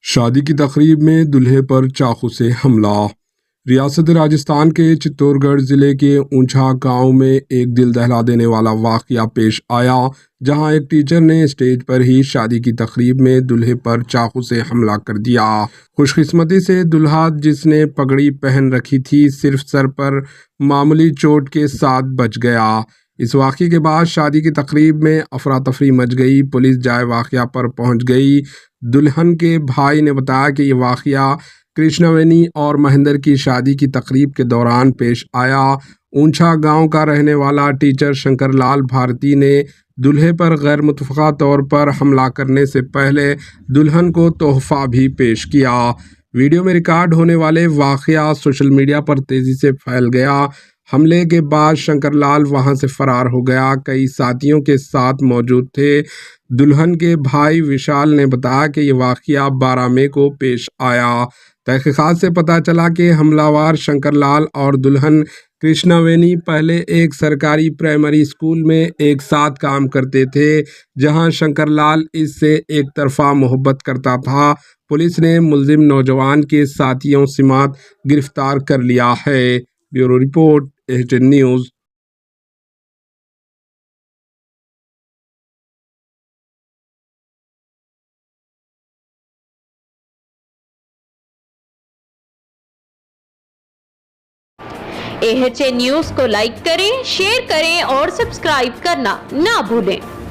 شادی کی تقریب میں دلہے پر چاقو سے حملہ۔ ریاست راجستھان کے چتور گڑھ ضلع کے اونچھا گاؤں میں ایک دل دہلا دینے والا واقعہ پیش آیا، جہاں ایک ٹیچر نے اسٹیج پر ہی شادی کی تقریب میں دلہے پر چاقو سے حملہ کر دیا۔ خوش قسمتی سے دلہا، جس نے پگڑی پہن رکھی تھی، صرف سر پر معمولی چوٹ کے ساتھ بچ گیا۔ اس واقعے کے بعد شادی کی تقریب میں افراتفری مچ گئی۔ پولیس جائے واقعہ پر پہنچ گئی۔ دلہن کے بھائی نے بتایا کہ یہ واقعہ کرشنا وینی اور مہندر کی شادی کی تقریب کے دوران پیش آیا۔ اونچھا گاؤں کا رہنے والا ٹیچر شنکر لال بھارتی نے دلہے پر غیر متفقہ طور پر حملہ کرنے سے پہلے دلہن کو تحفہ بھی پیش کیا۔ ویڈیو میں ریکارڈ ہونے والے واقعہ سوشل میڈیا پر تیزی سے پھیل گیا۔ حملے کے بعد شنکر لال وہاں سے فرار ہو گیا۔ کئی ساتھیوں کے ساتھ موجود تھے۔ دلہن کے بھائی وشال نے بتایا کہ یہ واقعہ 12 مئی کو پیش آیا۔ تحقیقات سے پتہ چلا کہ حملہ آور شنکر لال اور دلہن کرشنا وینی پہلے ایک سرکاری پرائمری اسکول میں ایک ساتھ کام کرتے تھے، جہاں شنکر لال اس سے ایک طرفہ محبت کرتا تھا۔ پولیس نے ملزم نوجوان کے ساتھیوں سمیت گرفتار کر لیا ہے۔ Bureau report, AHN news. AHN news کو لائک کریں، شیئر کریں اور سبسکرائب کرنا نہ بھولیں۔